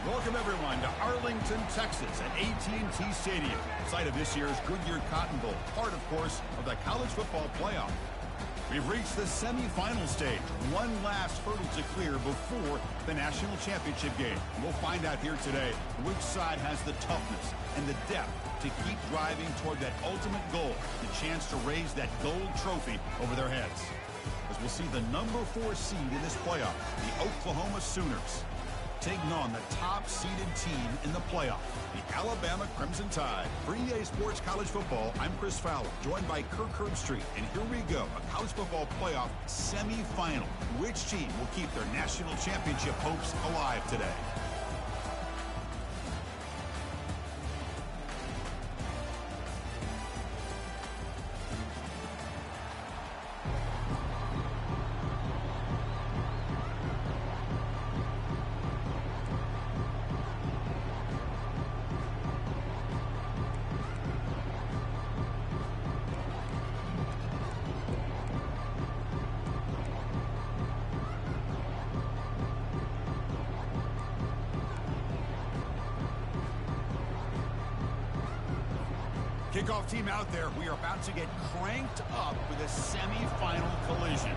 Welcome, everyone, to Arlington, Texas at AT&T Stadium, site of this year's Goodyear Cotton Bowl, part, of course, of the college football playoff. We've reached the semifinal stage, one last hurdle to clear before the national championship game. We'll find out here today which side has the toughness and the depth to keep driving toward that ultimate goal, the chance to raise that gold trophy over their heads. As we'll see the number 4 seed in this playoff, the Oklahoma Sooners, taking on the top-seeded team in the playoff, the Alabama Crimson Tide. For EA Sports College Football, I'm Chris Fowler, joined by Kirk Herbstreit. And here we go, a college football playoff semifinal. Which team will keep their national championship hopes alive today? Kickoff team out there. We are about to get cranked up with a semi-final collision.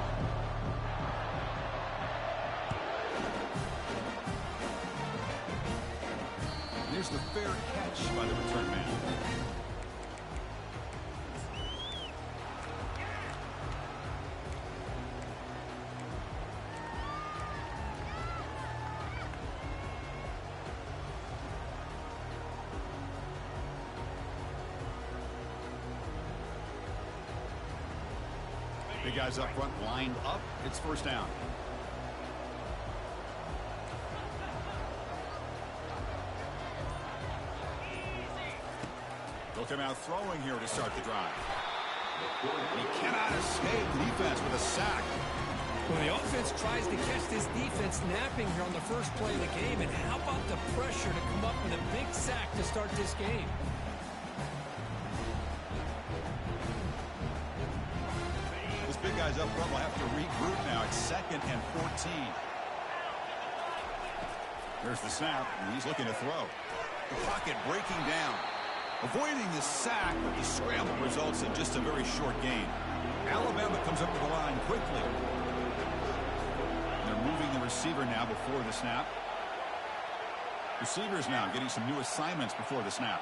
There's the fair catch by the return man. Big guys up front lined up. It's first down. They'll come out throwing here to start the drive. He cannot escape the defense with a sack. Well, the offense tries to catch this defense napping here on the first play of the game. And how about the pressure to come up with a big sack to start this game? Big guys up front will have to regroup now. It's 2nd and 14. There's the snap, and he's looking to throw. The pocket breaking down. Avoiding the sack, but the scramble results in just a very short gain. Alabama comes up to the line quickly. They're moving the receiver now before the snap. Receivers now getting some new assignments before the snap.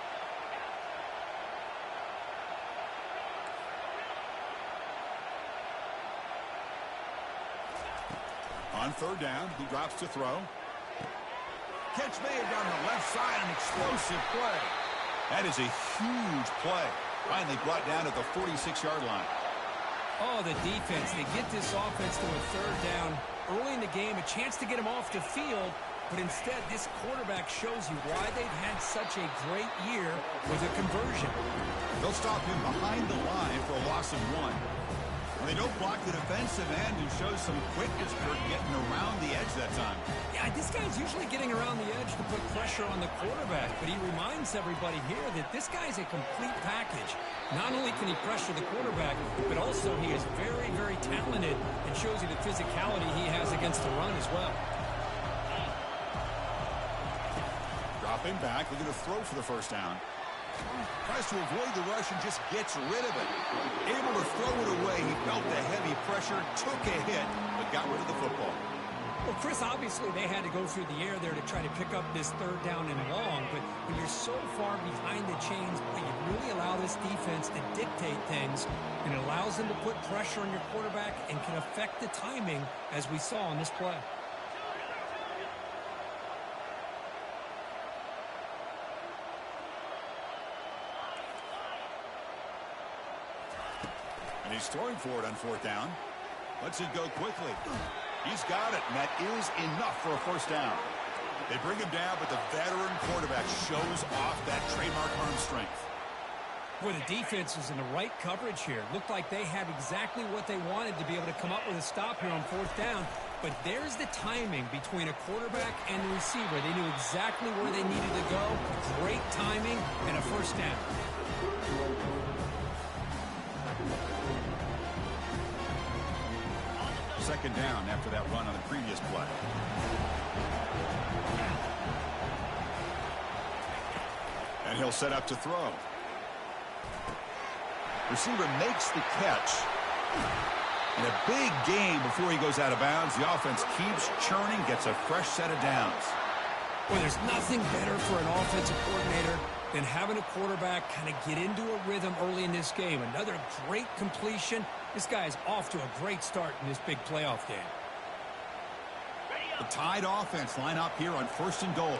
On third down, he drops to throw. Catch made down the left side, an explosive play. That is a huge play. Finally brought down at the 46-yard line. Oh, the defense. They get this offense to a third down early in the game, a chance to get him off the field. But instead, this quarterback shows you why they've had such a great year with a conversion. They'll stop him behind the line for a loss of 1. They don't block the defensive end and shows some quickness for getting around the edge that time. Yeah, this guy's usually getting around the edge to put pressure on the quarterback, but he reminds everybody here that this guy's a complete package. Not only can he pressure the quarterback, but also he is very, very talented and shows you the physicality he has against the run as well. Dropping back, looking to throw for the first down. Tries to avoid the rush and just gets rid of it. Able to throw it away. He felt the heavy pressure, took a hit, but got rid of the football. Well, Chris, obviously they had to go through the air there to try to pick up this third down and long, but when you're so far behind the chains, you really allow this defense to dictate things, and it allows them to put pressure on your quarterback and can affect the timing, as we saw on this play. And he's throwing for it on fourth down. Lets it go quickly. He's got it, and that is enough for a first down. They bring him down, but the veteran quarterback shows off that trademark arm strength. Boy, the defense was in the right coverage here. Looked like they had exactly what they wanted to be able to come up with a stop here on fourth down. But there's the timing between a quarterback and the receiver. They knew exactly where they needed to go. Great timing and a first down. Second down after that run on the previous play. And he'll set up to throw. Receiver makes the catch. And a big gain before he goes out of bounds. The offense keeps churning, gets a fresh set of downs. Well, there's nothing better for an offensive coordinator than having a quarterback kind of get into a rhythm early in this game. Another great completion. This guy is off to a great start in this big playoff game. The Tide offense line up here on 1st and goal.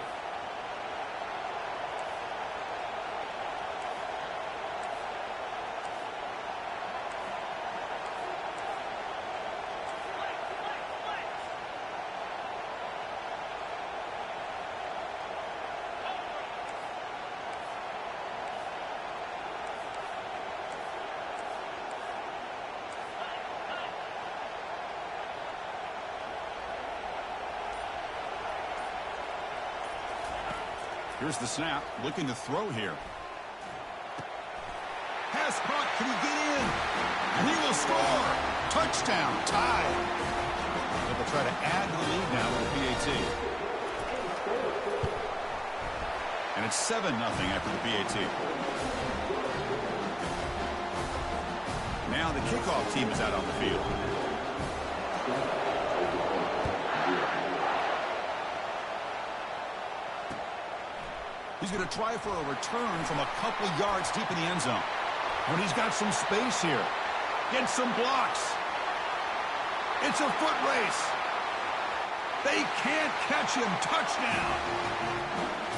Here's the snap, looking to throw here. Pass caught, can he get in? And he will score. Touchdown, Tide. They'll try to add to the lead now with the PAT. And it's 7-0 after the PAT. Now the kickoff team is out on the field. He's going to try for a return from a couple yards deep in the end zone. But he's got some space here. Gets some blocks. It's a foot race. They can't catch him. Touchdown.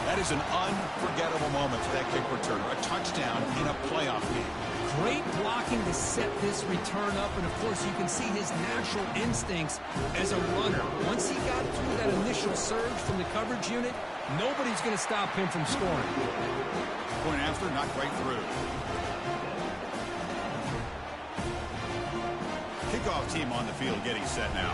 That is an unforgettable moment for that kick returner. A touchdown in a playoff game. Great blocking to set this return up, and of course you can see his natural instincts as a runner. Once he got through that initial surge from the coverage unit, nobody's going to stop him from scoring. Point after, not quite through. Kickoff team on the field getting set now.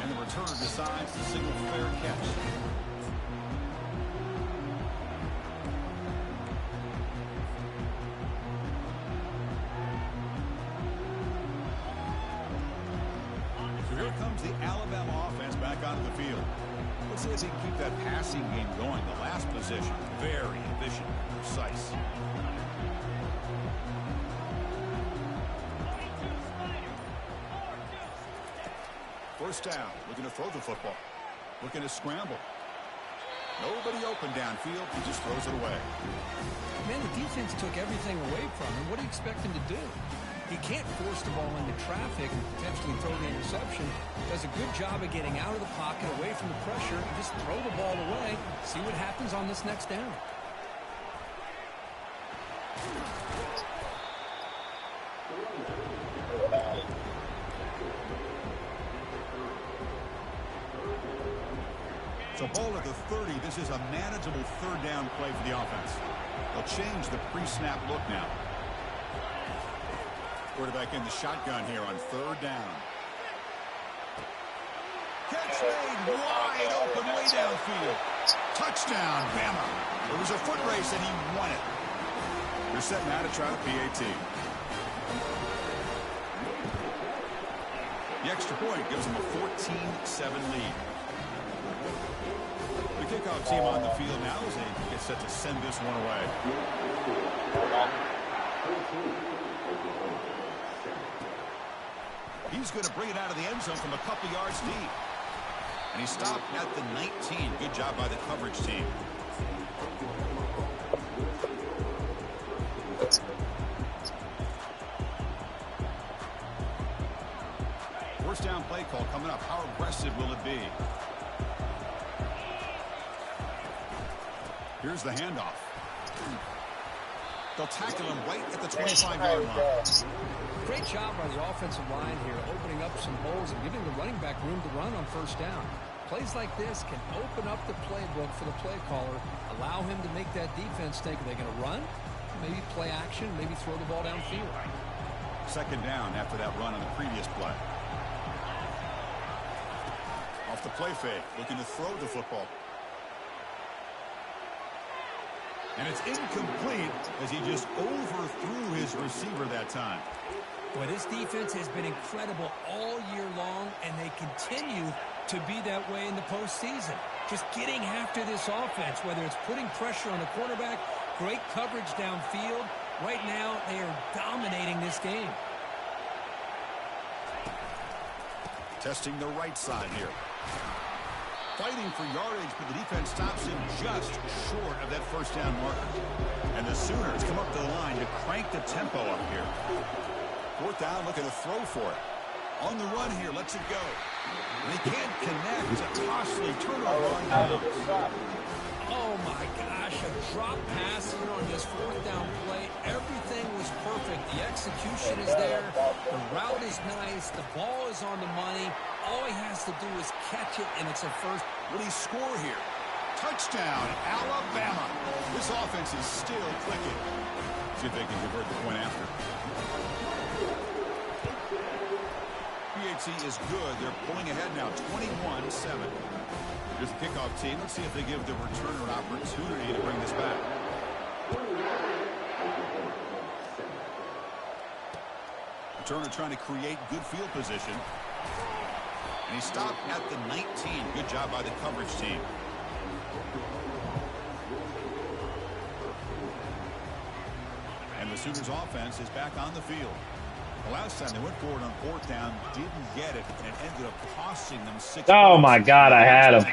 And the returner decides to signal fair catch. Here comes the Alabama offense back onto the field. Let's see if he can keep that passing game going. The last possession, very efficient, precise. First down, looking to throw the football. Looking to scramble. Nobody open downfield. He just throws it away. Man, the defense took everything away from him. What do you expect him to do? He can't force the ball into traffic and potentially throw the interception. Does a good job of getting out of the pocket, away from the pressure, and just throw the ball away. See what happens on this next down. So ball at the 30. This is a manageable third down play for the offense. They'll change the pre-snap look now. Quarterback in the shotgun here on third down. Catch made wide open way downfield. Touchdown, Bama. It was a foot race and he won it. They're setting out to try the PAT. The extra point gives them a 14-7 lead. The kickoff team on the field now as they get set to send this one away. He's going to bring it out of the end zone from a couple yards deep. And he stopped at the 19. Good job by the coverage team. First down play call coming up. How aggressive will it be? Here's the handoff. They'll tackle him right at the 25-yard line. Great job by the offensive line here, opening up some holes and giving the running back room to run on first down. Plays like this can open up the playbook for the play caller, allow him to make that defense think, are they going to run? Maybe play action, maybe throw the ball downfield. Second down after that run on the previous play. Off the play fake, looking to throw the football. And it's incomplete as he just overthrew his receiver that time. Boy, this defense has been incredible all year long, and they continue to be that way in the postseason. Just getting after this offense, whether it's putting pressure on the quarterback, great coverage downfield. Right now, they are dominating this game. Testing the right side here. Fighting for yardage, but the defense stops him just short of that first down marker. And the Sooners come up to the line to crank the tempo up here. Fourth down, looking to throw for it. On the run here, lets it go. And he can't connect. It's a costly turnover on downs. Oh, my gosh, a drop pass here on this fourth down play. Everything was perfect. The execution is there. The route is nice. The ball is on the money. All he has to do is catch it, and it's a first. Will he score here? Touchdown, Alabama. This offense is still clicking. See if they can convert the point after. PHC is good. They're pulling ahead now, 21-7. Here's the kickoff team. Let's see if they give the returner an opportunity to bring this back. Returner trying to create good field position. And he stopped at the 19. Good job by the coverage team. And the Sooners offense is back on the field. The last time they went forward on fourth down, didn't get it, and it ended up costing them 6 points. Oh, my God, I had him.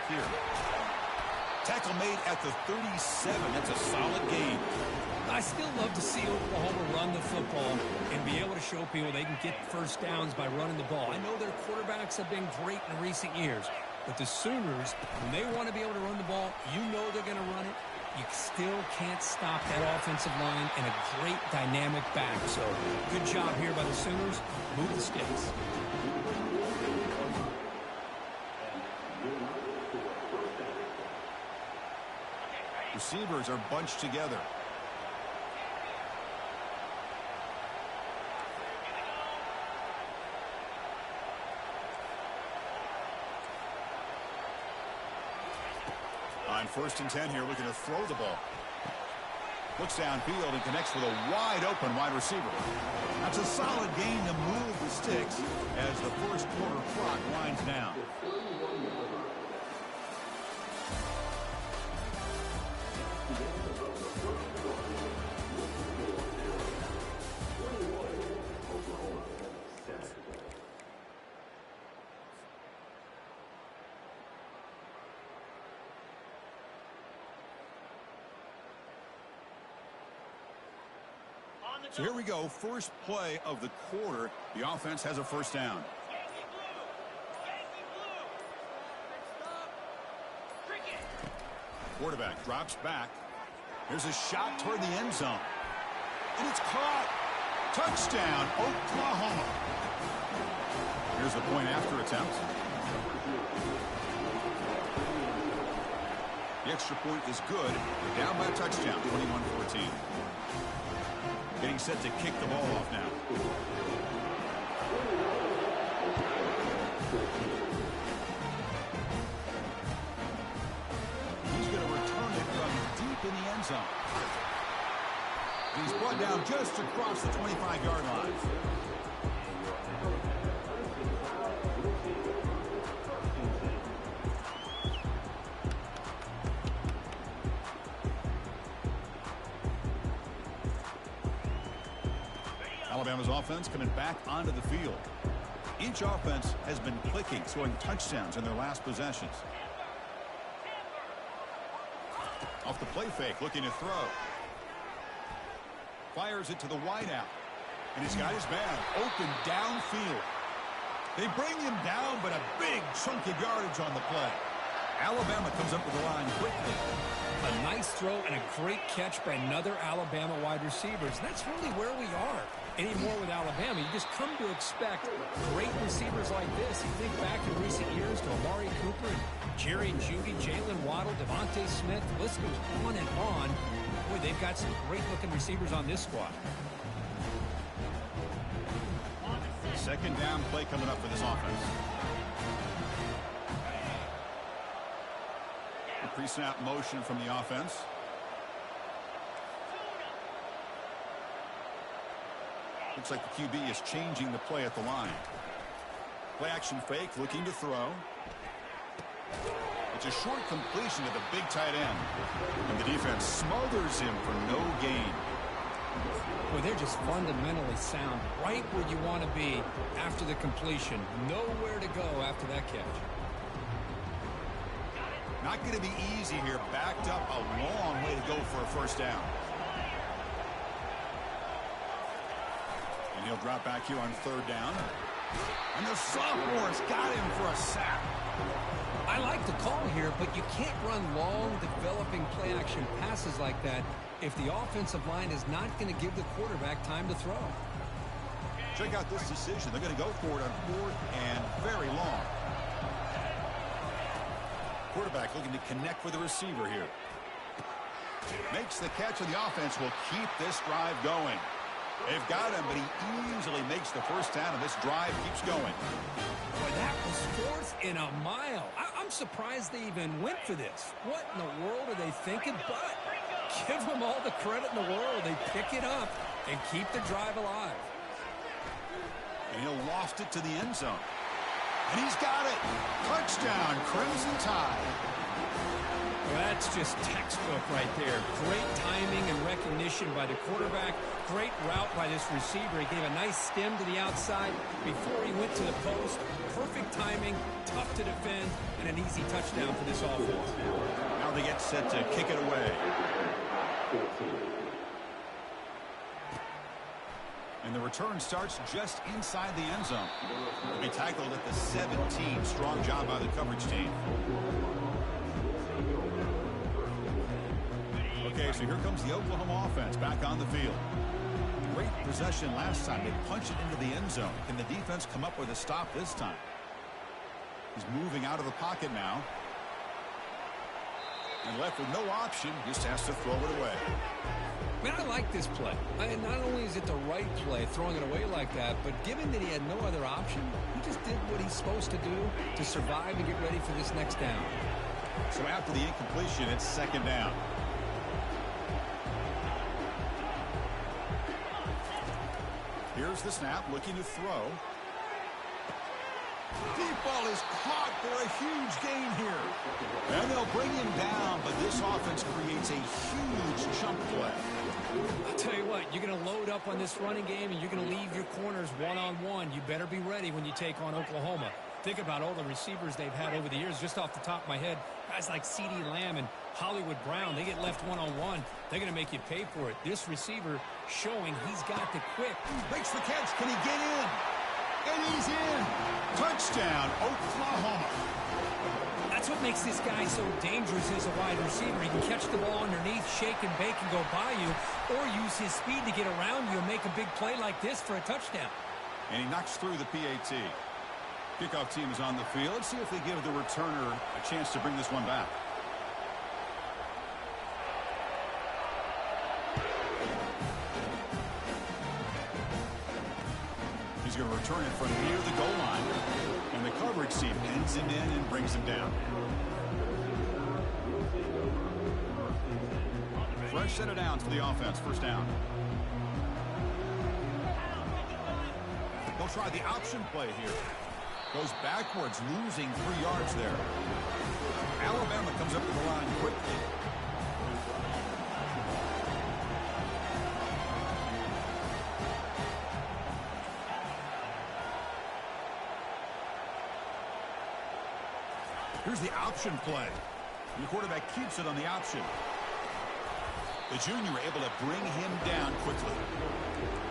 Tackle made at the 37. That's a solid gain. I still love to see Oklahoma run the football and be able to show people they can get first downs by running the ball. I know their quarterbacks have been great in recent years, but the Sooners, when they want to be able to run the ball, you know they're going to run it. You still can't stop that offensive line and a great dynamic back. So good job here by the Sooners. Move the sticks. Receivers are bunched together. On 1st and 10 here, looking to throw the ball. Looks downfield and connects with a wide-open wide receiver. That's a solid gain to move the sticks as the first quarter clock winds down. So here we go, first play of the quarter. The offense has a first down. Quarterback drops back. Here's a shot toward the end zone. And it's caught. Touchdown, Oklahoma. Here's the point after attempt. The extra point is good. They're down by a touchdown, 21-14. Getting set to kick the ball off now. He's going to return it from deep in the end zone. He's brought down just across the 25-yard line. Alabama's offense coming back onto the field. Each offense has been clicking, scoring touchdowns in their last possessions. Off the play fake, looking to throw. Fires it to the wideout. And he's got his man open downfield. They bring him down, but a big chunk of yardage on the play. Alabama comes up with the line quickly. A nice throw and a great catch by another Alabama wide receiver. That's really where we are anymore with Alabama. You just come to expect great receivers like this. You think back in recent years to Amari Cooper, Jerry Jeudy, Jalen Waddle, Devontae Smith. The list goes on and on. Boy, they've got some great-looking receivers on this squad. Second down play coming up for this offense. A pre-snap motion from the offense. Looks like the QB is changing the play at the line. Play action fake, looking to throw. It's a short completion to the big tight end. And the defense smothers him for no gain. Well, they're just fundamentally sound, right where you want to be after the completion. Nowhere to go after that catch. Not going to be easy here. Backed up a long way to go for a first down. And he'll drop back here on third down. And the sophomore's got him for a sack. I like the call here, but you can't run long, developing play-action passes like that if the offensive line is not going to give the quarterback time to throw. Check out this decision. They're going to go for it on fourth and very long. Quarterback looking to connect with the receiver here. Makes the catch, and the offense will keep this drive going. They've got him, but he easily makes the first down, and this drive keeps going. Boy, that was fourth and a mile. I'm surprised they even went for this. What in the world are they thinking? But give them all the credit in the world. They pick it up and keep the drive alive. And he'll loft it to the end zone. And he's got it. Touchdown, Crimson Tide. Well, that's just textbook right there. Great timing and recognition by the quarterback. Great route by this receiver. He gave a nice stem to the outside before he went to the post. Perfect timing, tough to defend, and an easy touchdown for this offense. Now they get set to kick it away. And the return starts just inside the end zone. He'll be tackled at the 17. Strong job by the coverage team. Okay, so here comes the Oklahoma offense back on the field. Great possession last time. They punch it into the end zone. Can the defense come up with a stop this time? He's moving out of the pocket now. And left with no option, just has to throw it away. Man, I like this play. Not only is it the right play, throwing it away like that, but given that he had no other option, he just did what he's supposed to do to survive and get ready for this next down. So after the incompletion, it's second down. Here's the snap, looking to throw. Deep ball is caught for a huge gain here. And they'll bring him down, but this offense creates a huge chunk play. I'll tell you what, you're going to load up on this running game, and you're going to leave your corners one-on-one. You better be ready when you take on Oklahoma. Think about all the receivers they've had over the years. Just off the top of my head, guys like CeeDee Lamb and Hollywood Brown, they get left one-on-one. They're going to make you pay for it. This receiver showing he's got the quick. Makes the catch. Can he get in? And he's in. Touchdown, Oklahoma. That's what makes this guy so dangerous as a wide receiver. He can catch the ball underneath, shake and bake and go by you, or use his speed to get around you and make a big play like this for a touchdown. And he knocks through the PAT. Kickoff team is on the field. Let's see if they give the returner a chance to bring this one back. He's going to return it from near the goal line. And the coverage team pins him in and brings him down. Fresh set of downs for the offense. First down. They'll try the option play here. Goes backwards, losing 3 yards there. Alabama comes up to the line quickly. Here's the option play. And the quarterback keeps it on the option. The junior able to bring him down quickly.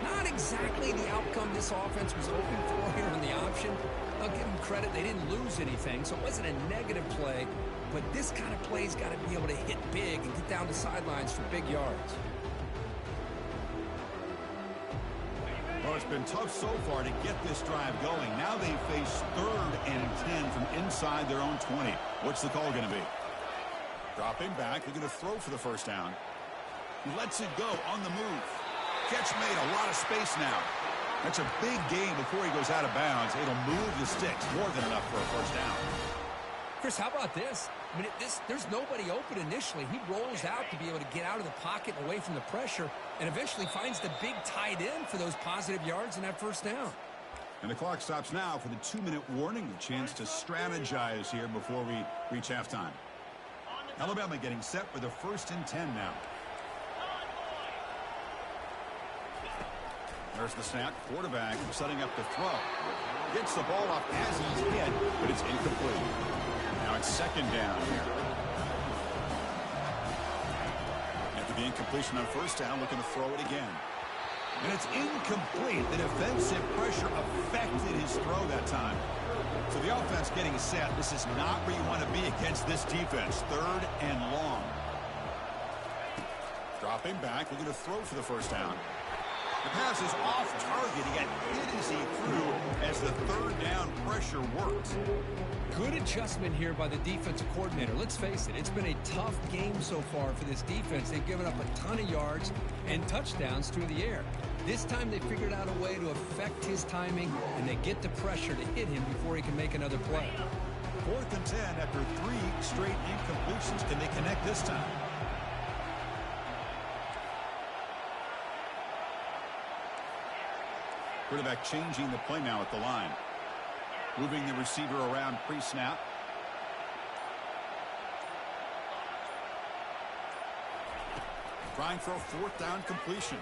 Not exactly the outcome this offense was hoping for here on the option. I'll give them credit. They didn't lose anything, so it wasn't a negative play. But this kind of play's got to be able to hit big and get down the sidelines for big yards. Well, it's been tough so far to get this drive going. Now they face 3rd and 10 from inside their own 20. What's the call going to be? Dropping back. They're going to throw for the first down. He lets it go on the move. Catch made. A lot of space now. That's a big gain before he goes out of bounds. It'll move the sticks more than enough for a first down. Chris, how about this? I mean, there's nobody open initially. He rolls out to be able to get out of the pocket and away from the pressure and eventually finds the big tight end for those positive yards in that first down. And the clock stops now for the 2-minute warning, a chance to strategize here before we reach halftime. Alabama getting set for the 1st and 10 now. There's the snap. Quarterback setting up the throw. Gets the ball off as he's hit, but it's incomplete. Now it's 2nd down here. After the incompletion on 1st down, looking to throw it again. And it's incomplete. The defensive pressure affected his throw that time. So the offense getting set. This is not where you want to be against this defense. 3rd and long. Dropping back, looking to throw for the 1st down. The pass is off target. He got hit as he threw as the 3rd down pressure worked. Good adjustment here by the defensive coordinator. Let's face it, it's been a tough game so far for this defense. They've given up a ton of yards and touchdowns through the air. This time they figured out a way to affect his timing, and they get the pressure to hit him before he can make another play. 4th and 10 after 3 straight incompletions. Can they connect this time? Quarterback changing the play now at the line. Moving the receiver around pre-snap. Trying for a 4th down completion.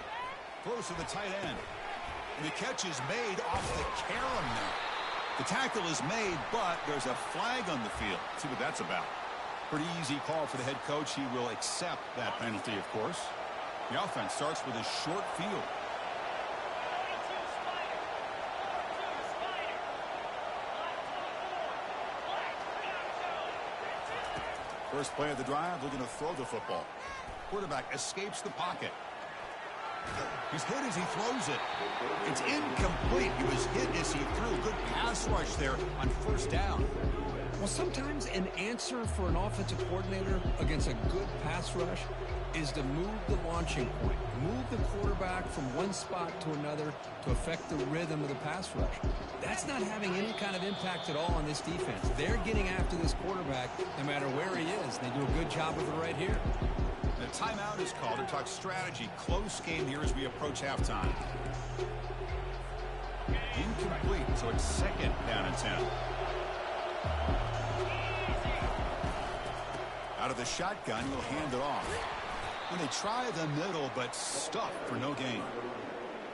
Throws to the tight end. And the catch is made off the carom now. The tackle is made, but there's a flag on the field. Let's see what that's about. Pretty easy call for the head coach. He will accept that penalty, of course. The offense starts with a short field. First play of the drive, looking to throw the football. Quarterback escapes the pocket. He's hit as he throws it. It's incomplete. He was hit as he threw. Good pass rush there on 1st down. Well, sometimes an answer for an offensive coordinator against a good pass rush is to move the launching point. Move the quarterback from one spot to another to affect the rhythm of the pass rush. That's not having any kind of impact at all on this defense. They're getting after this quarterback no matter where he is. They do a good job of it right here. The timeout is called to talk strategy. Close game here as we approach halftime. Incomplete, so it's 2nd down and 10. Out of the shotgun, he'll hand it off. And they try the middle, but stuck for no gain.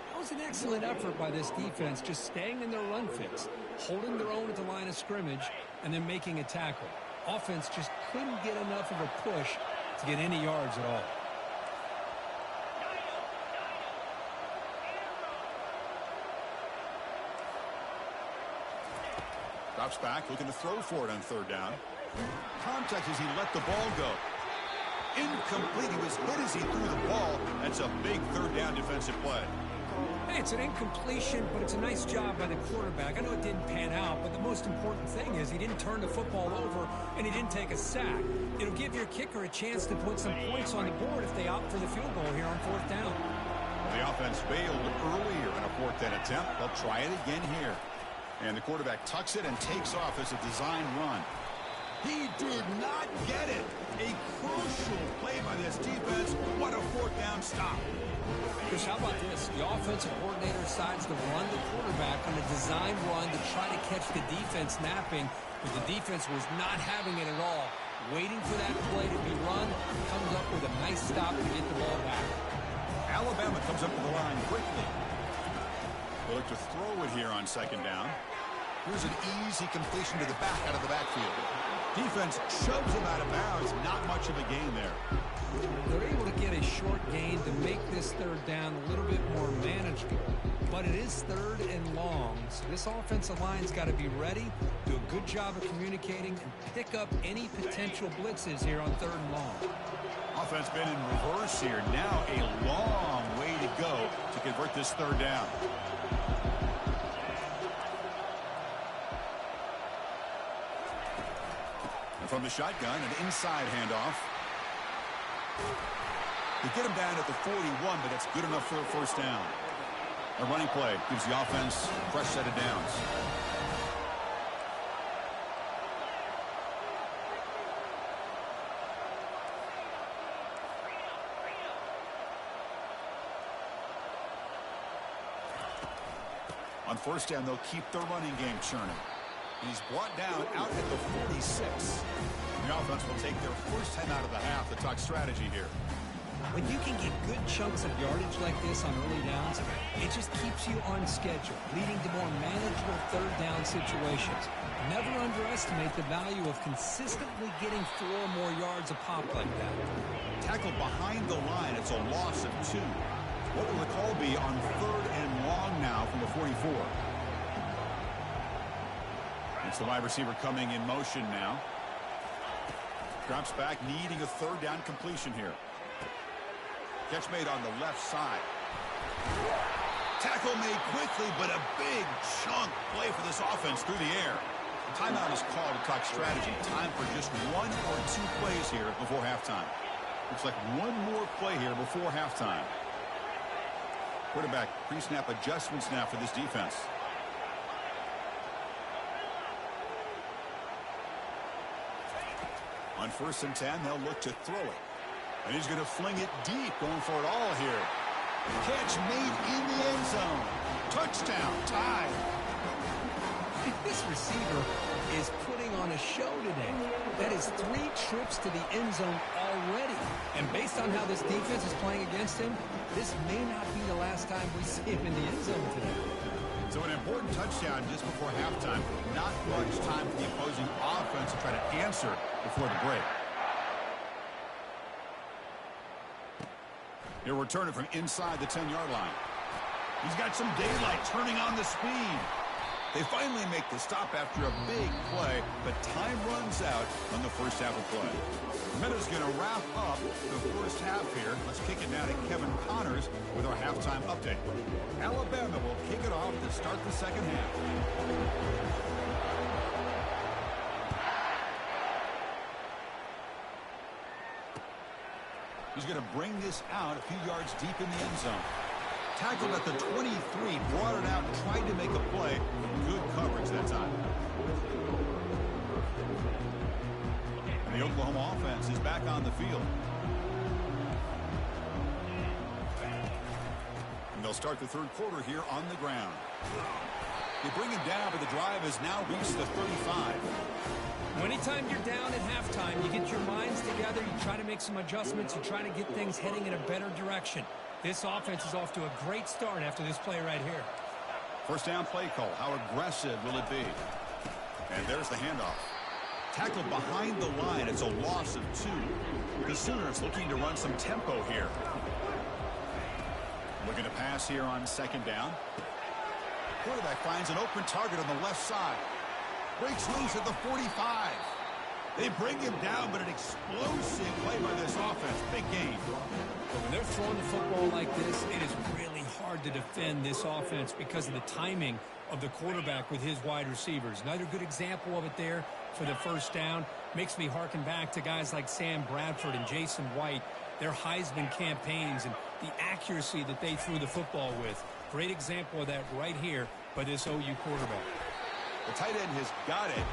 That was an excellent effort by this defense, just staying in their run fix, holding their own at the line of scrimmage, and then making a tackle. Offense just couldn't get enough of a push to get any yards at all. Drops back, looking to throw for it on 3rd down. Contact as he let the ball go. Incomplete. He was hit as he threw the ball. That's a big 3rd down defensive play. Hey, it's an incompletion, but it's a nice job by the quarterback. I know it didn't pan out, but the most important thing is he didn't turn the football over and he didn't take a sack. It'll give your kicker a chance to put some points on the board if they opt for the field goal here on 4th down. Well, the offense failed earlier in a 4th down attempt. They'll try it again here. And the quarterback tucks it and takes off as a design run. He did not get it. A crucial play by this defense. What a 4th down stop. Chris, how about this? The offensive coordinator decides to run the quarterback on a design run to try to catch the defense napping, but the defense was not having it at all. Waiting for that play to be run, comes up with a nice stop to get the ball back. Alabama comes up to the line quickly. They look to throw it here on 2nd down. Here's an easy completion to the back out of the backfield. Defense shoves him out of bounds. Not much of a gain there. They're able to get a short gain to make this 3rd down a little bit more manageable. But it is 3rd and long, so this offensive line's got to be ready, do a good job of communicating, and pick up any potential blitzes here on 3rd and long. Offense been in reverse here. Now a long way to go to convert this 3rd down. And from the shotgun, an inside handoff. They get him down at the 41, but that's good enough for a 1st down. A running play gives the offense a fresh set of downs. On first down, they'll keep their running game churning. He's brought down out at the 46. The offense will take their first 10 out of the half to talk strategy here. When you can get good chunks of yardage like this on early downs, it just keeps you on schedule, leading to more manageable third down situations. Never underestimate the value of consistently getting 4 or more yards a pop like that. Tackle behind the line. It's a loss of 2. What will the call be on third and long now from the 44? It's the wide receiver coming in motion now. Drops back, needing a third down completion here. Catch made on the left side. Tackle made quickly, but a big chunk play for this offense through the air. Timeout is called to talk strategy. Time for just 1 or 2 plays here before halftime. Looks like one more play here before halftime. Quarterback pre-snap adjustments now for this defense. On first and 10, they'll look to throw it. And he's going to fling it deep, going for it all here. Catch made in the end zone. Touchdown, tied. This receiver is putting on a show today. That is 3 trips to the end zone already. And based on how this defense is playing against him, this may not be the last time we see him in the end zone today. So an important touchdown just before halftime. Not much time for the opposing offense to try to answer before the break. He'll return it from inside the 10-yard line. He's got some daylight turning on the speed. They finally make the stop after a big play, but time runs out on the first half of play. Minuta's going to wrap up the first half here. Let's kick it now to Kevin Connors with our halftime update. Alabama will kick it off to start the second half. He's going to bring this out a few yards deep in the end zone. Tackled at the 23, brought it out, tried to make a play. Good coverage that time. And the Oklahoma offense is back on the field. And they'll start the third quarter here on the ground. They bring him down, but the drive has now reached the 35. Anytime you're down at halftime, you get your minds together, you try to make some adjustments, you try to get things heading in a better direction. This offense is off to a great start after this play right here. First down play call. How aggressive will it be? And there's the handoff. Tackled behind the line. It's a loss of 2. The Sooners looking to run some tempo here. Looking to pass here on second down. Quarterback finds an open target on the left side. Breaks loose at the 45. They bring him down, but an explosive play by this offense. Big game. But when they're throwing the football like this, it is really hard to defend this offense because of the timing of the quarterback with his wide receivers. Another good example of it there for the first down. Makes me harken back to guys like Sam Bradford and Jason White, their Heisman campaigns and the accuracy that they threw the football with. Great example of that right here by this OU quarterback. The tight end has got it,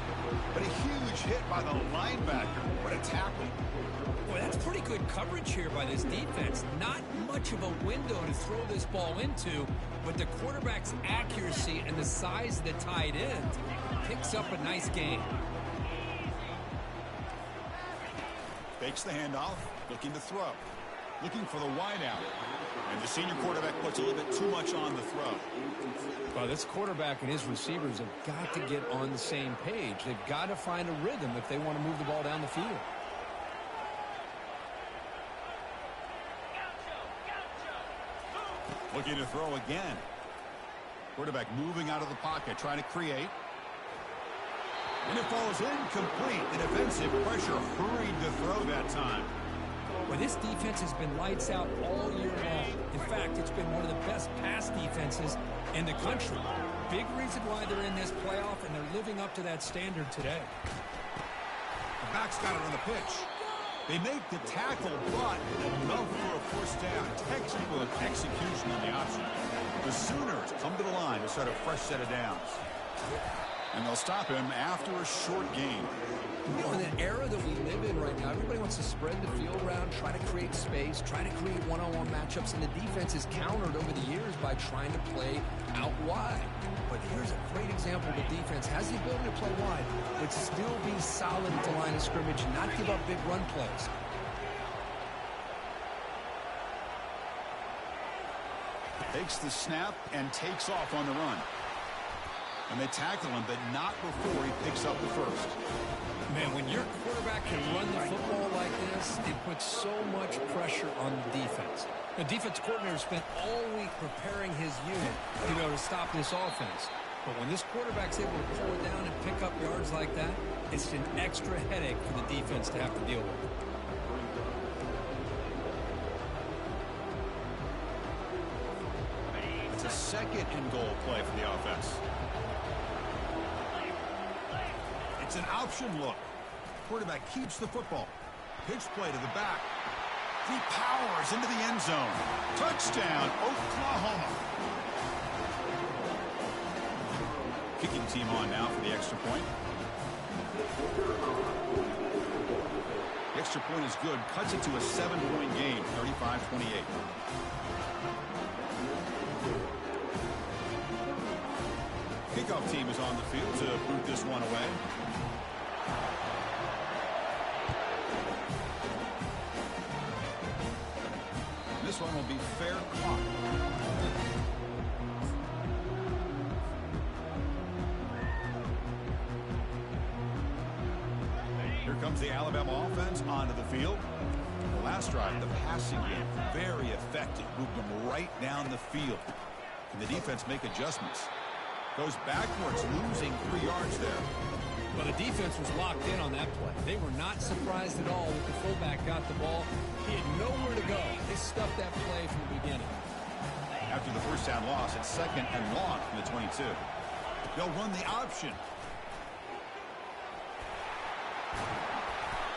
but a huge hit by the linebacker. What a tackle. Boy, that's pretty good coverage here by this defense. Not much of a window to throw this ball into, but the quarterback's accuracy and the size of the tight end picks up a nice gain. Fakes the handoff, looking to throw. Looking for the wideout. And the senior quarterback puts a little bit too much on the throw. Well, this quarterback and his receivers have got to get on the same page. They've got to find a rhythm if they want to move the ball down the field. Looking to throw again. Quarterback moving out of the pocket, trying to create. And it falls incomplete. The defensive pressure hurried to throw that time. Well, this defense has been lights out all year long. In fact, it's been one of the best pass defenses in the country. Big reason why they're in this playoff, and they're living up to that standard today. The back's got it on the pitch. They make the tackle, but enough for a first down. Textbook execution on the option. The Sooners come to the line to start a fresh set of downs. And they'll stop him after a short gain. You know, in the era that we live in right now, everybody wants to spread the field around, try to create space, try to create one-on-one matchups, and the defense is countered over the years by trying to play out wide. But here's a great example. The defense has the ability to play wide, but still be solid at the line of scrimmage and not give up big run plays. Takes the snap and takes off on the run. And they tackle him, but not before he picks up the first. Man, when your quarterback can run the football like this, it puts so much pressure on the defense. The defense coordinator spent all week preparing his unit to be able to stop this offense. But when this quarterback's able to pull it down and pick up yards like that, it's an extra headache for the defense to have to deal with. It's a second and goal play for the offense. It's an option look. Quarterback keeps the football. Pitch play to the back. He powers into the end zone. Touchdown, Oklahoma. Kicking team on now for the extra point. The extra point is good. Cuts it to a 7-point game, 35-28. Kickoff team is on the field to boot this one away. This one will be fair caught. Here comes the Alabama offense onto the field. The last drive, the passing game, very effective. Moved them right down the field. Can the defense make adjustments? Goes backwards, losing 3 yards there. Well, the defense was locked in on that play. They were not surprised at all that the fullback got the ball. He had nowhere to go. They stuffed that play from the beginning. After the first down loss, it's second and long from the 22. They'll run the option.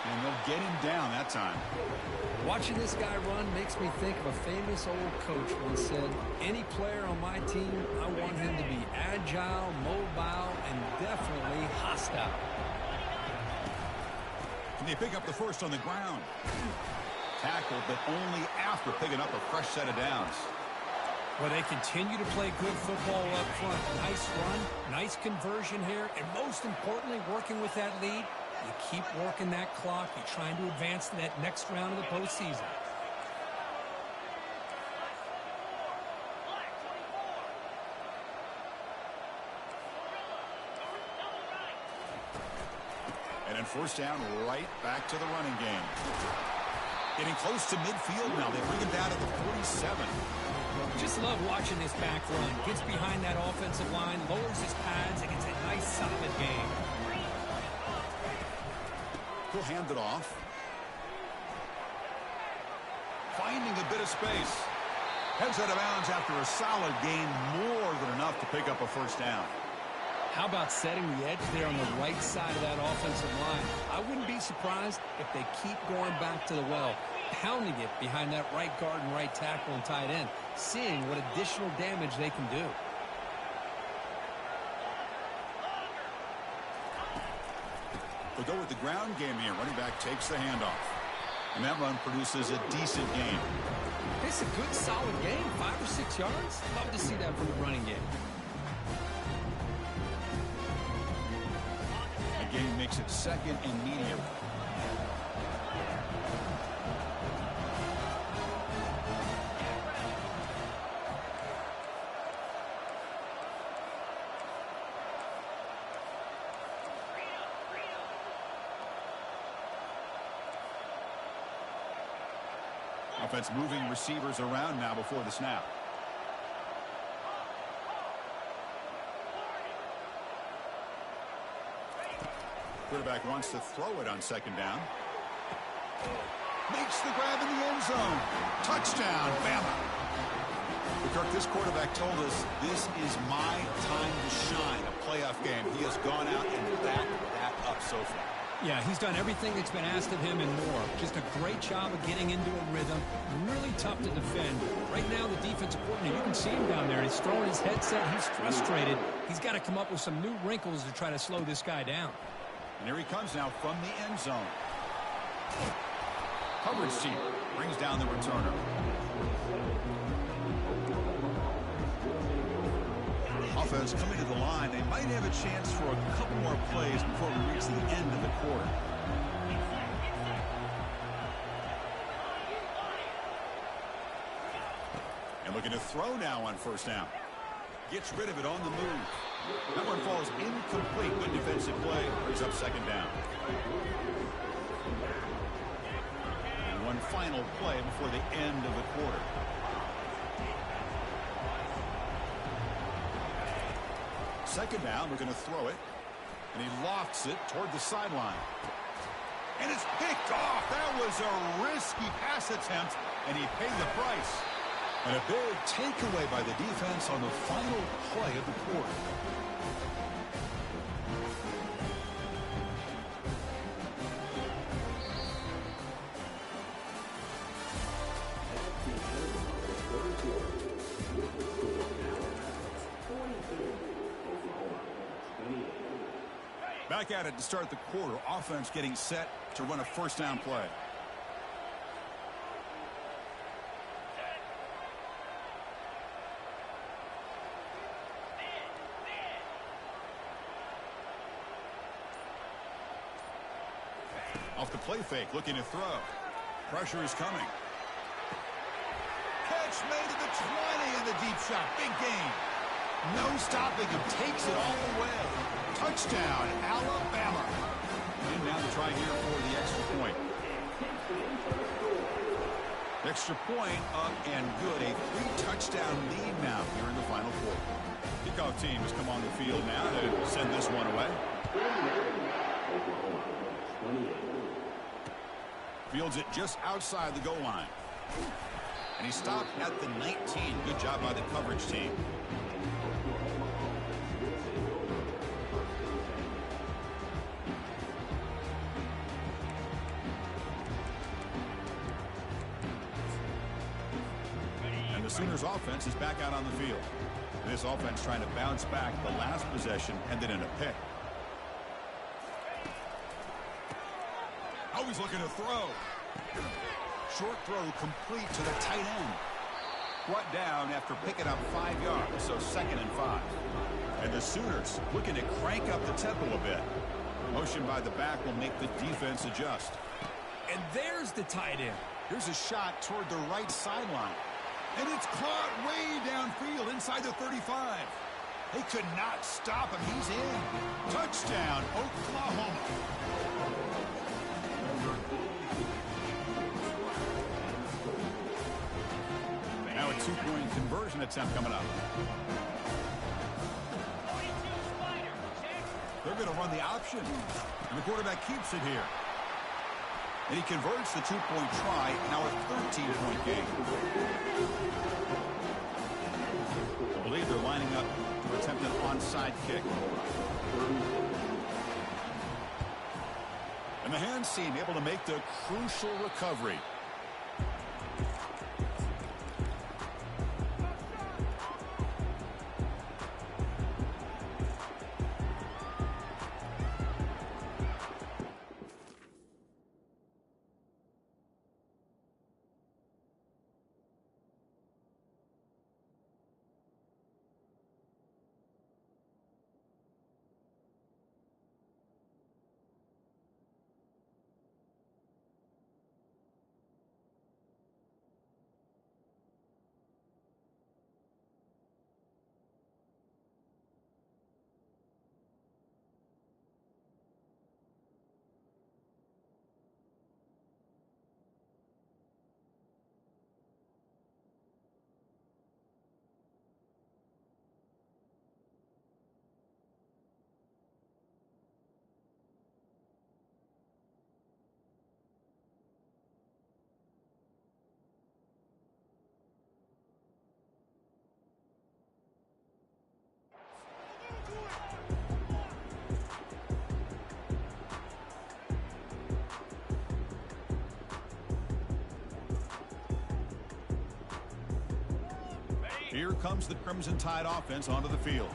And they'll get him down that time. Watching this guy run makes me think of a famous old coach once said, any player on my team, I want him to be agile, mobile, and definitely hostile. Can they pick up the first on the ground? Tackled, but only after picking up a fresh set of downs. Well, they continue to play good football up front. Nice run, nice conversion here, and most importantly, working with that lead. You keep working that clock. You're trying to advance to that next round of the postseason. And then first down, right back to the running game. Getting close to midfield now. They bring him down to the 47. Just love watching this back run. Gets behind that offensive line, lowers his pads, and gets a nice solid game. He'll hand it off. Finding a bit of space. Heads out of bounds after a solid gain, more than enough to pick up a first down. How about setting the edge there on the right side of that offensive line? I wouldn't be surprised if they keep going back to the well, pounding it behind that right guard and right tackle and tight end, seeing what additional damage they can do. They'll go with the ground game here. Running back takes the handoff. And that run produces a decent gain. It's a good, solid game. 5 or 6 yards. Love to see that from the running game. The gain makes it second and medium. Offense moving receivers around now before the snap. Quarterback wants to throw it on second down. Makes the grab in the end zone. Touchdown, Bama. Kirk, this quarterback told us this is my time to shine, a playoff game. He has gone out and backed that up so far. Yeah, he's done everything that's been asked of him and more. Just a great job of getting into a rhythm. Really tough to defend. Right now, the defensive coordinator, you can see him down there. He's throwing his headset. He's frustrated. He's got to come up with some new wrinkles to try to slow this guy down. And here he comes now from the end zone. Coverage team brings down the returner. Offense coming to the line. They might have a chance for a couple more plays before we reach the end of the quarter. And looking to throw now on first down. Gets rid of it on the move. That one falls incomplete. Good defensive play. Brings up second down. And one final play before the end of the quarter. Second down, we're going to throw it. And he lofts it toward the sideline. And it's picked off. That was a risky pass attempt, and he paid the price. And a big takeaway by the defense on the final play of the quarter. Back at it to start the quarter. Offense getting set to run a first down play. Off the play fake, looking to throw. Pressure is coming. Catch made to the 20 in the deep shot. Big gain. No stopping him. Takes it all the way. Touchdown, Alabama. And now to try here for the extra point. Extra point up and good. A 3-touchdown lead now here in the final quarter. Kickoff team has come on the field now to send this one away. Fields it just outside the goal line. And he stopped at the 19. Good job by the coverage team. And the Sooners offense is back out on the field. This offense trying to bounce back. The last possession ended in a pick. Always looking to throw. Short throw complete to the tight end. Brought down after picking up 5 yards, so 2nd and 5. And the Sooners looking to crank up the tempo a bit. Motion by the back will make the defense adjust. And there's the tight end. Here's a shot toward the right sideline. And it's caught way downfield inside the 35. They could not stop him. He's in. Touchdown, Oklahoma. Now a 2-point conversion attempt coming up. They're going to run the option. And the quarterback keeps it here. And he converts the 2-point try. Now a 13-point game. I believe they're lining up to attempt an onside kick. And the hands team able to make the crucial recovery. Here comes the Crimson Tide offense onto the field.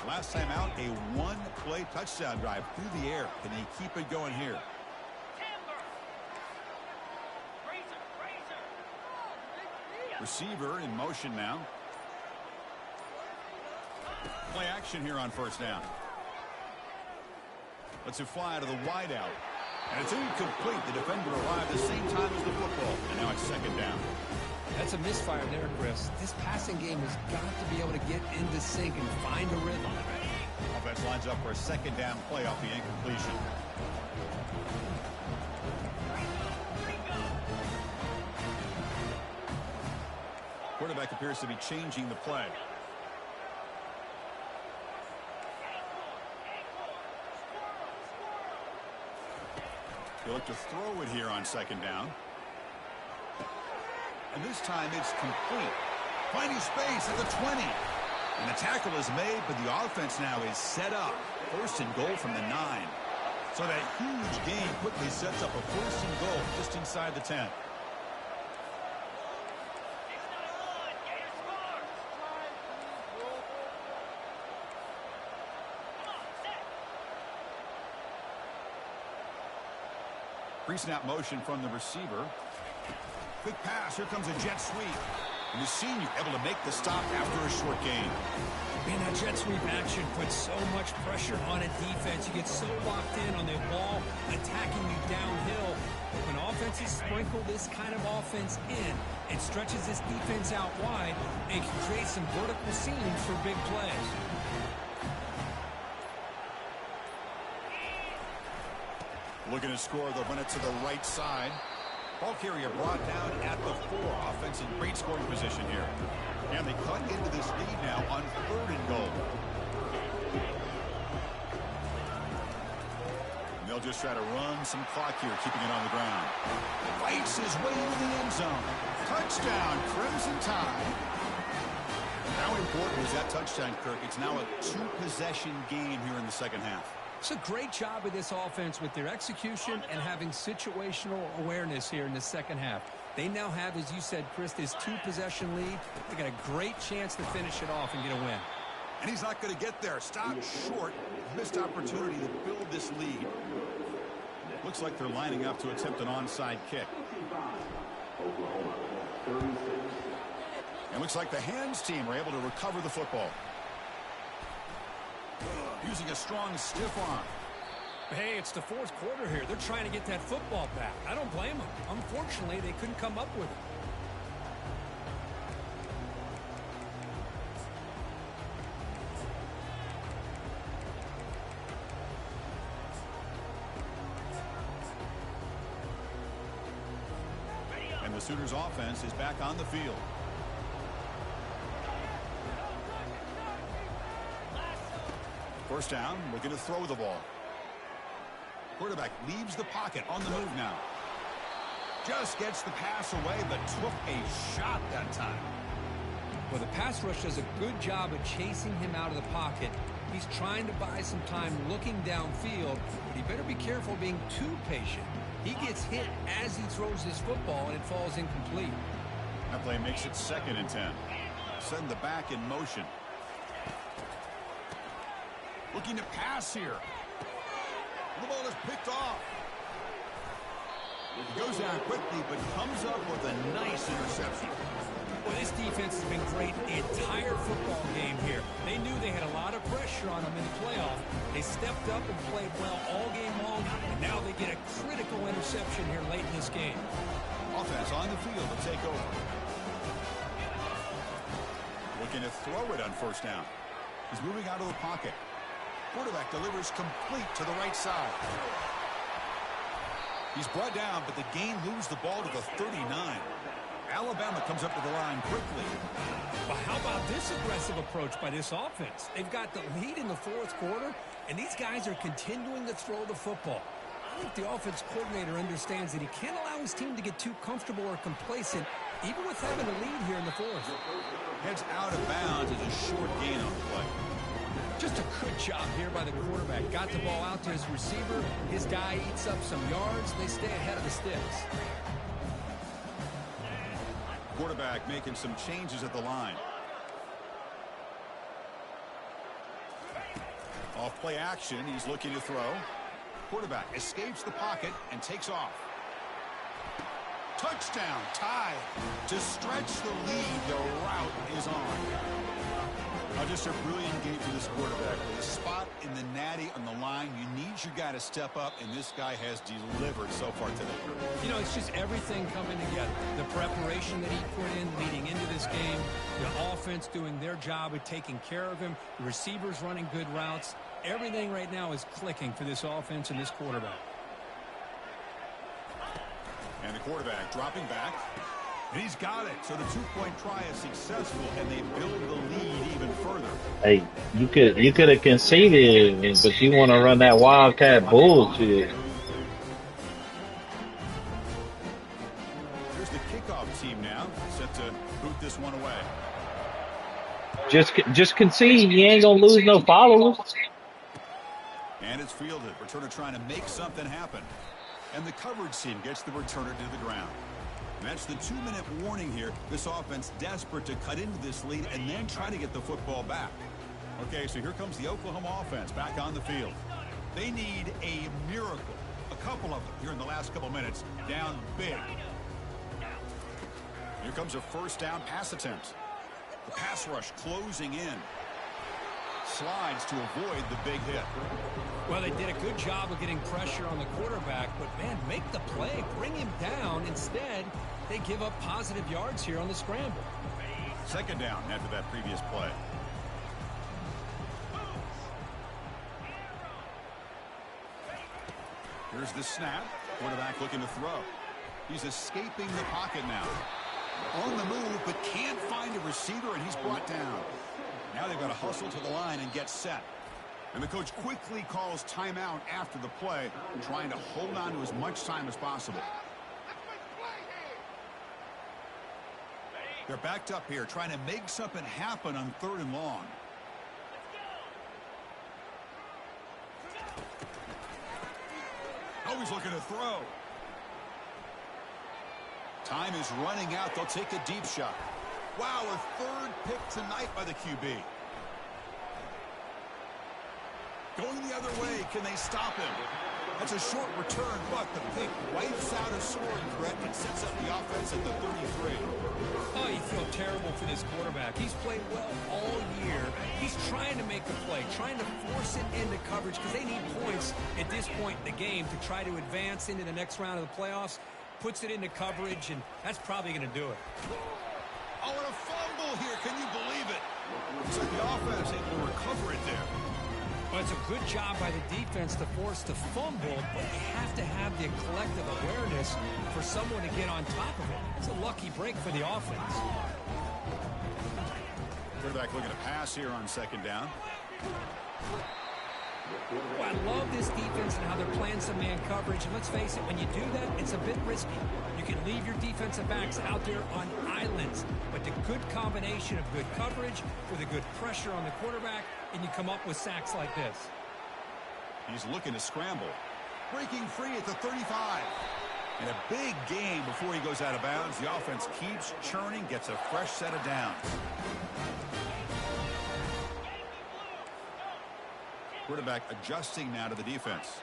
Last time out, a one-play touchdown drive through the air. Can they keep it going here? Receiver in motion now. Play action here on first down. Lets it fly to the wideout. And it's incomplete. The defender arrived the same time as the football. And now it's second down. That's a misfire there, Chris. This passing game has got to be able to get into sync and find a rhythm. Offense lines up for a second down play off the incompletion. Quarterback appears to be changing the play. He'll look to throw it here on second down. And this time it's complete. Finding space at the 20. And the tackle is made, but the offense now is set up. First and goal from the 9. So that huge gain quickly sets up a first and goal just inside the 10. Pre-snap motion from the receiver. Quick pass. Here comes a jet sweep. And the senior able to make the stop after a short gain. Man, that jet sweep action puts so much pressure on a defense. You get so locked in on the ball attacking you downhill. When offenses sprinkle this kind of offense in, it stretches this defense out wide and can create some vertical seams for big plays. Looking to score, they'll run it to the right side. Ball carrier brought down at the 4. Offense in great scoring position here. And they cut into this lead now on third and goal. And they'll just try to run some clock here, keeping it on the ground. Fights his way into the end zone. Touchdown, Crimson Tide. How important was that touchdown, Kirk? It's now a 2-possession game here in the second half. It's a great job of this offense with their execution and having situational awareness here in the second half. They now have, as you said, Chris, this 2-possession lead. They got a great chance to finish it off and get a win. And he's not going to get there. Stop short. Missed opportunity to build this lead. Looks like they're lining up to attempt an onside kick. And looks like the hands team are able to recover the football. Using a strong stiff arm. Hey, it's the fourth quarter here. They're trying to get that football back. I don't blame them. Unfortunately, they couldn't come up with it. And the Sooners offense is back on the field. First down, looking to throw the ball. Quarterback leaves the pocket on the move now. Just gets the pass away, but took a shot that time. Well, the pass rush does a good job of chasing him out of the pocket. He's trying to buy some time looking downfield, but he better be careful being too patient. He gets hit as he throws his football, and it falls incomplete. That play makes it second and 10. Send the back in motion. Looking to pass here. The ball is picked off. It goes down quickly, but comes up with a nice interception. Well, this defense has been great the entire football game here. They knew they had a lot of pressure on them in the playoff. They stepped up and played well all game long, and now they get a critical interception here late in this game. Offense on the field to take over. Looking to throw it on first down. He's moving out of the pocket. Quarterback delivers complete to the right side. He's brought down, but the gain moves the ball to the 39. Alabama comes up to the line quickly. Well, how about this aggressive approach by this offense? They've got the lead in the fourth quarter, and these guys are continuing to throw the football. I think the offense coordinator understands that he can't allow his team to get too comfortable or complacent, even with having a lead here in the fourth. Heads out of bounds as a short gain on the play. Just a good job here by the quarterback. Got the ball out to his receiver. His guy eats up some yards. They stay ahead of the sticks. Quarterback making some changes at the line. Off play action, he's looking to throw. Quarterback escapes the pocket and takes off. Touchdown, tie. To stretch the lead, the route is on. Just a brilliant game for this quarterback. With a spot in the natty on the line, you need your guy to step up, and this guy has delivered so far today. You know, it's just everything coming together. The preparation that he put in leading into this game, the offense doing their job of taking care of him, the receivers running good routes. Everything right now is clicking for this offense and this quarterback. And the quarterback dropping back. And he's got it. So the two-point try is successful, and they build the lead even further. Hey, you could have conceded, but you want to run that Wildcat bullshit. Here's the kickoff team now, set to boot this one away. Just concede. You ain't gonna lose no followers. And it's fielded. Returner trying to make something happen. And the coverage team gets the returner to the ground. And that's the 2-minute warning here. This offense desperate to cut into this lead and then try to get the football back. Okay, so here comes the Oklahoma offense back on the field. They need a miracle. A couple of them here in the last couple minutes. Down big. Here comes a first down pass attempt. The pass rush closing in. Slides to avoid the big hit. Well, they did a good job of getting pressure on the quarterback, but, man, make the play. Bring him down. Instead, they give up positive yards here on the scramble. Second down after that previous play. Here's the snap. Quarterback looking to throw. He's escaping the pocket now. On the move, but can't find a receiver, and he's brought down. Now they've got to hustle to the line and get set. And the coach quickly calls timeout after the play, trying to hold on to as much time as possible. They're backed up here, trying to make something happen on 3rd and long. Always looking to throw. Time is running out. They'll take a deep shot. Wow, a 3rd pick tonight by the QB. Going the other way, can they stop him? That's a short return, but the pick wipes out a scoring threat and sets up the offense at the 33. Oh, you feel terrible for this quarterback. He's played well all year. He's trying to make the play, trying to force it into coverage because they need points at this point in the game to try to advance into the next round of the playoffs. Puts it into coverage, and that's probably going to do it. Oh, and a fumble here. Can you believe it? Looks like the offense able to recover it there. Well, it's a good job by the defense to force the fumble, but you have to have the collective awareness for someone to get on top of it. It's a lucky break for the offense. Quarterback looking to pass here on 2nd down. Well, I love this defense and how they're playing some man coverage. And let's face it, when you do that, it's a bit risky. You can leave your defensive backs out there on islands. But the good combination of good coverage with a good pressure on the quarterback, and you come up with sacks like this. He's looking to scramble. Breaking free at the 35. And a big game before he goes out of bounds. The offense keeps churning, gets a fresh set of downs. Quarterback adjusting now to the defense.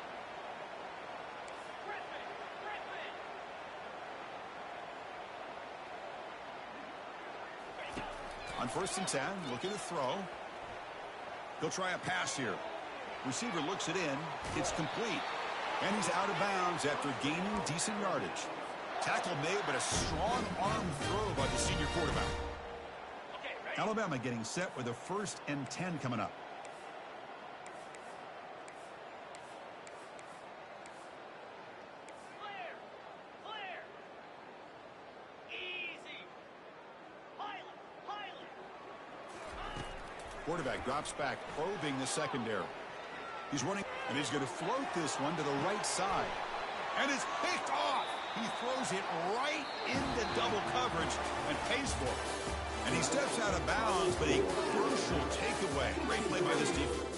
On 1st and 10, looking to throw. He'll try a pass here. Receiver looks it in. It's complete. And he's out of bounds after gaining decent yardage. Tackle made, but a strong arm throw by the senior quarterback. Alabama getting set with a 1st and 10 coming up. Quarterback drops back, probing the secondary. He's running, and he's going to float this one to the right side. And it's picked off. He throws it right into double coverage and pays for it. And he steps out of bounds, but a crucial takeaway. Great play by this defense.